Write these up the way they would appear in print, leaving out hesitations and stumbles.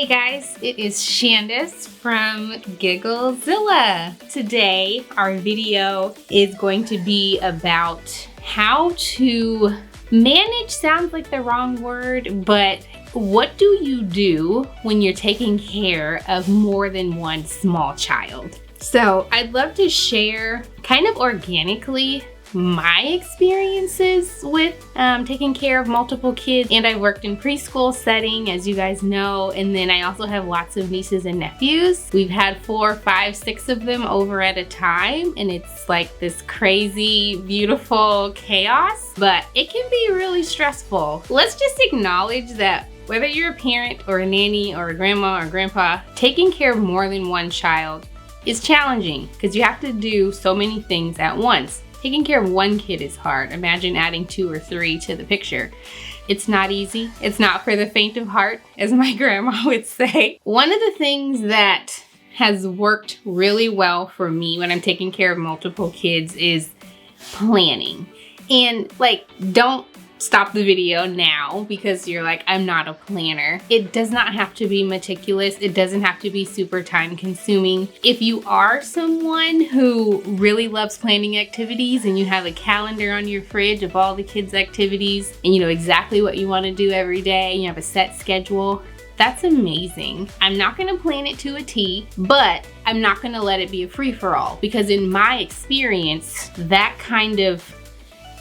guys, it is Shandace from Gigglezilla. Today, our video is going to be about how to manage, sounds like the wrong word, but what do you do when you're taking care of more than one small child? So I'd love to share kind of organically my experiences with taking care of multiple kids, and I worked in preschool setting, as you guys know, and then I also have lots of nieces and nephews. We've had 4, 5, 6 of them over at a time, and it's like this crazy, beautiful chaos, but it can be really stressful. Let's just acknowledge that whether you're a parent or a nanny or a grandma or grandpa, taking care of more than one child is challenging because you have to do so many things at once. Taking care of one kid is hard. Imagine adding 2 or 3 to the picture. It's not easy. It's not for the faint of heart, as my grandma would say. One of the things that has worked really well for me when I'm taking care of multiple kids is planning. And don't stop the video now because you're like, I'm not a planner. It does not have to be meticulous. It doesn't have to be super time consuming. If you are someone who really loves planning activities and you have a calendar on your fridge of all the kids' activities and you know exactly what you want to do every day and you have a set schedule, that's amazing. I'm not gonna plan it to a T, but I'm not gonna let it be a free-for-all because in my experience, that kind of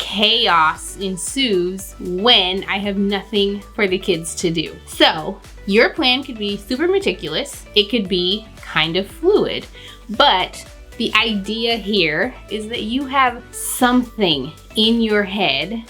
chaos ensues when I have nothing for the kids to do. So your plan could be super meticulous. It could be kind of fluid, but the idea here is that you have something in your head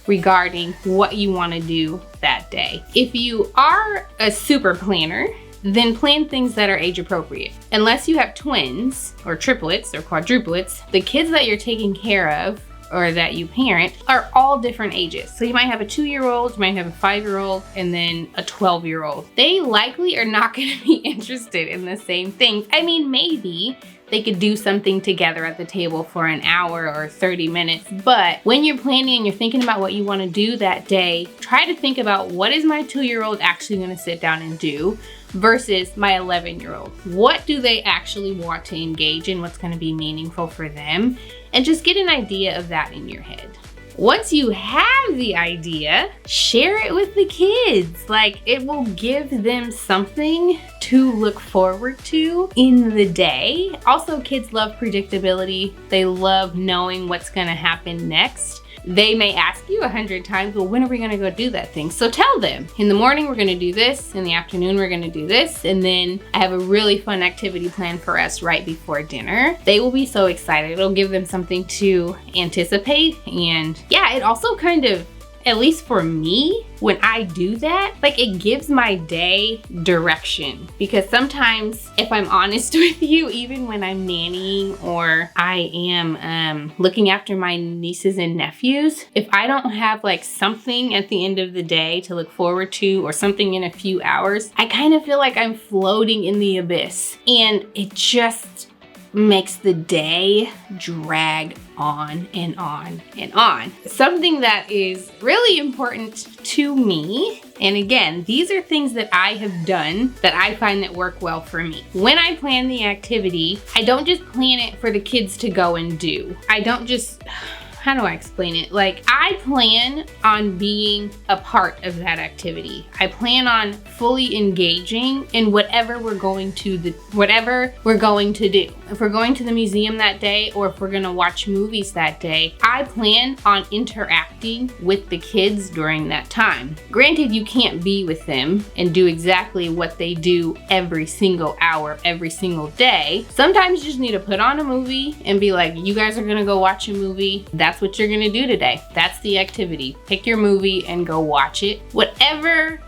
regarding what you want to do that day. If you are a super planner, then plan things that are age appropriate. Unless you have twins or triplets or quadruplets, the kids that you're taking care of or that you parent are all different ages. So you might have a 2-year-old, you might have a 5-year-old, and then a 12-year-old. They likely are not gonna be interested in the same things. I mean, maybe they could do something together at the table for an hour or 30 minutes. But when you're planning and you're thinking about what you wanna do that day, try to think about what is my 2-year-old actually gonna sit down and do versus my 11-year-old. What do they actually want to engage in? What's gonna be meaningful for them? And just get an idea of that in your head. Once you have the idea, share it with the kids. It will give them something to look forward to in the day. Also, kids love predictability. They love knowing what's gonna happen next. They may ask you 100 times, well, when are we gonna go do that thing? So tell them, in the morning we're gonna do this, in the afternoon we're gonna do this, and then I have a really fun activity planned for us right before dinner. They will be so excited. It'll give them something to anticipate, and yeah, it also kind of, at least for me, when I do that, it gives my day direction. Because sometimes, if I'm honest with you, even when I'm nannying or I am looking after my nieces and nephews, if I don't have something at the end of the day to look forward to or something in a few hours, I kind of feel like I'm floating in the abyss. And it just makes the day drag on and on and on. Something that is really important to me, and again, these are things that I have done that I find that work well for me. When I plan the activity, I don't just plan it for the kids to go and do. I don't just, how do I explain it? I plan on being a part of that activity. I plan on fully engaging in whatever we're going to do. If we're going to the museum that day or if we're gonna watch movies that day, I plan on interacting with the kids during that time. Granted, you can't be with them and do exactly what they do every single hour, every single day. Sometimes you just need to put on a movie and be like, you guys are gonna go watch a movie. That's what you're gonna do today. That's the activity. Pick your movie and go watch it. Whatever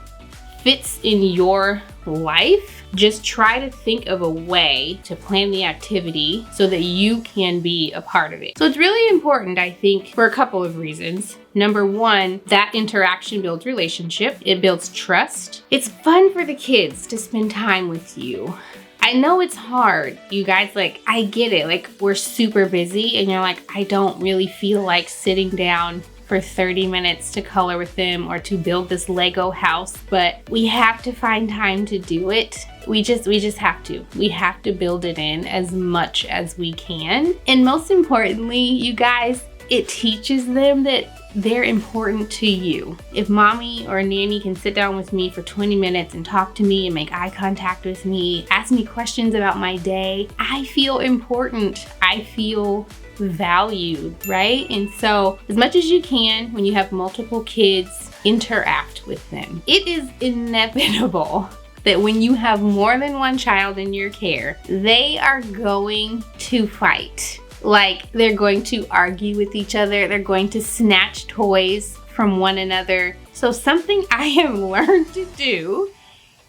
fits in your life, just try to think of a way to plan the activity so that you can be a part of it. So it's really important, I think, for a couple of reasons. Number one, that interaction builds relationship. It builds trust. It's fun for the kids to spend time with you. I know it's hard, you guys, I get it. We're super busy and you're like, I don't really feel like sitting down for 30 minutes to color with them or to build this Lego house, but we have to find time to do it. We just have to. We have to build it in as much as we can. And most importantly, you guys, it teaches them that they're important to you. If mommy or nanny can sit down with me for 20 minutes and talk to me and make eye contact with me, ask me questions about my day, I feel important. I feel valued, right? And so as much as you can, when you have multiple kids, interact with them. It is inevitable that when you have more than one child in your care, they are going to fight. Like, they're going to argue with each other. They're going to snatch toys from one another. So something I have learned to do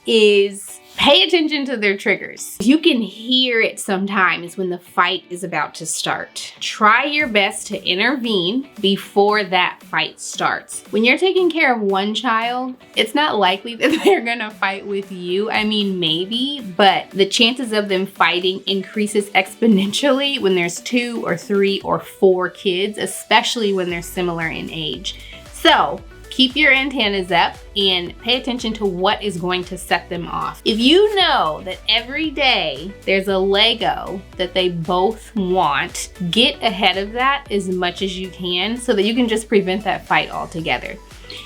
is pay attention to their triggers. You can hear it sometimes when the fight is about to start. Try your best to intervene before that fight starts. When you're taking care of one child, it's not likely that they're gonna fight with you. I mean, maybe, but the chances of them fighting increases exponentially when there's 2 or 3 or 4 kids, especially when they're similar in age. So, keep your antennas up and pay attention to what is going to set them off. If you know that every day there's a Lego that they both want, get ahead of that as much as you can so that you can just prevent that fight altogether.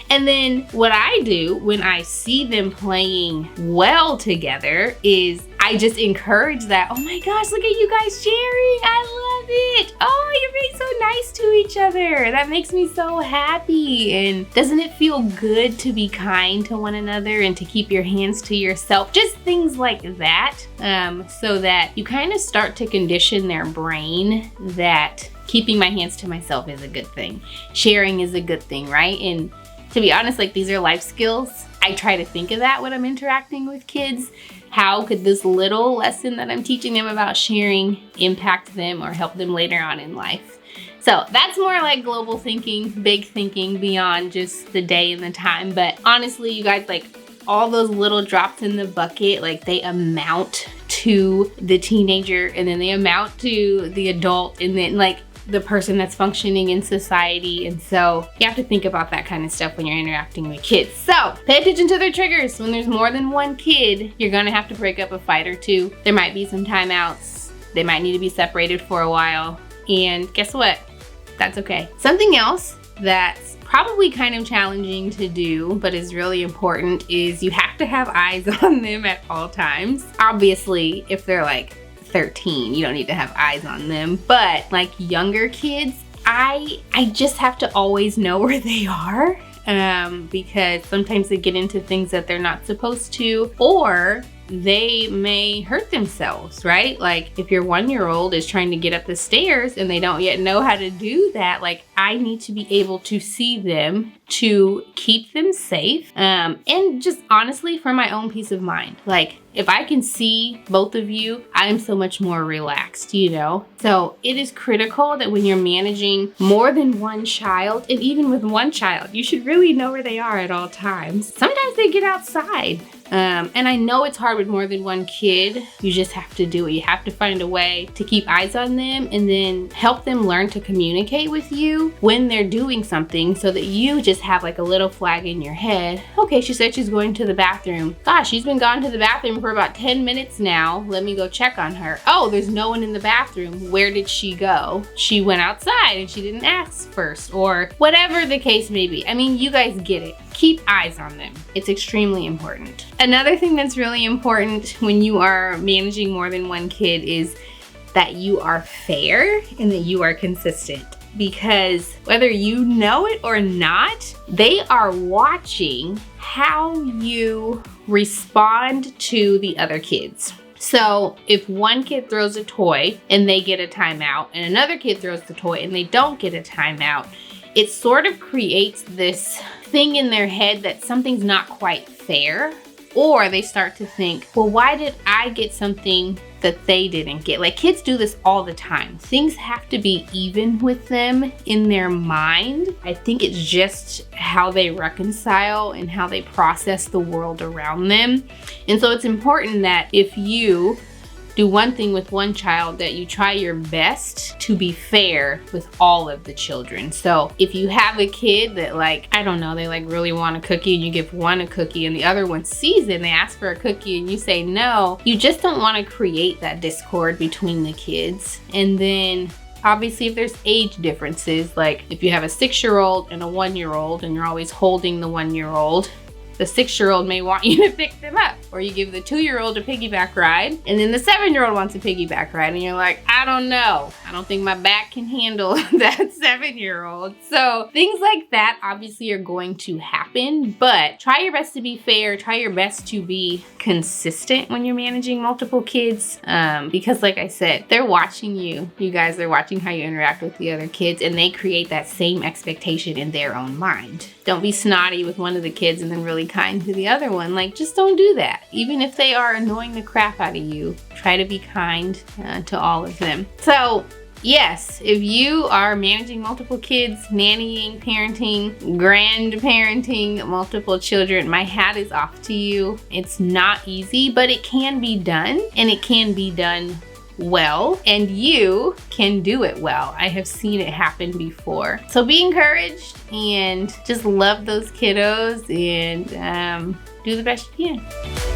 And then what I do when I see them playing well together is I just encourage that. Oh my gosh, look at you guys sharing. I love it. Oh, you're being so nice to each other. That makes me so happy. And doesn't it feel good to be kind to one another and to keep your hands to yourself? Just things like that, so that you kind of start to condition their brain that keeping my hands to myself is a good thing. Sharing is a good thing, right? And to be honest, like, these are life skills. I try to think of that when I'm interacting with kids. How could this little lesson that I'm teaching them about sharing impact them or help them later on in life? So that's more like global thinking, big thinking beyond just the day and the time. But honestly, you guys, like, all those little drops in the bucket, like, they amount to the teenager, and then they amount to the adult, and then like the person that's functioning in society. And so you have to think about that kind of stuff when you're interacting with kids. So pay attention to their triggers. When there's more than one kid, you're gonna have to break up a fight or two. There might be some timeouts. They might need to be separated for a while. And guess what? That's okay. Something else that's probably kind of challenging to do, but is really important, is you have to have eyes on them at all times. Obviously, if they're like 13, you don't need to have eyes on them, but like younger kids, I just have to always know where they are, because sometimes they get into things that they're not supposed to, or they may hurt themselves, right? Like if your 1-year-old is trying to get up the stairs and they don't yet know how to do that, like I need to be able to see them to keep them safe, and just honestly for my own peace of mind. Like if I can see both of you, I'm so much more relaxed, you know? So it is critical that when you're managing more than one child, and even with one child, you should really know where they are at all times. Sometimes they get outside. And I know it's hard with more than one kid. You just have to do it. You have to find a way to keep eyes on them and then help them learn to communicate with you when they're doing something, so that you just have like a little flag in your head. Okay, she said she's going to the bathroom. Gosh, she's been gone to the bathroom for about 10 minutes now. Let me go check on her. Oh, there's no one in the bathroom. Where did she go? She went outside and she didn't ask first, or whatever the case may be. I mean, you guys get it. Keep eyes on them. It's extremely important. Another thing that's really important when you are managing more than one kid is that you are fair and that you are consistent. Because whether you know it or not, they are watching how you respond to the other kids. So if one kid throws a toy and they get a timeout, and another kid throws the toy and they don't get a timeout, it sort of creates this thing in their head that something's not quite fair. Or they start to think, well, why did I get something that they didn't get? Like kids do this all the time. Things have to be even with them in their mind. I think it's just how they reconcile and how they process the world around them. And so it's important that if you do one thing with one child, that you try your best to be fair with all of the children. So if you have a kid that, like, I don't know, they like really want a cookie and you give one a cookie and the other one sees it and they ask for a cookie and you say no, you just don't want to create that discord between the kids. And then obviously if there's age differences, like if you have a 6-year-old and a 1-year-old and you're always holding the 1-year-old, the 6-year-old may want you to pick them up. Or you give the 2-year-old a piggyback ride and then the 7-year-old wants a piggyback ride and you're like, I don't know. I don't think my back can handle that 7-year-old. So things like that obviously are going to happen, but try your best to be fair. Try your best to be consistent when you're managing multiple kids. Because like I said, they're watching you. You guys are watching how you interact with the other kids and they create that same expectation in their own mind. Don't be snotty with one of the kids and then really kind to the other one. Like, just don't do that. Even if they are annoying the crap out of you, try to be kind to all of them. So yes, if you are managing multiple kids, nannying, parenting, grandparenting multiple children, my hat is off to you. It's not easy, but it can be done, and it can be done well, and you can do it well. I have seen it happen before. So be encouraged and just love those kiddos and do the best you can.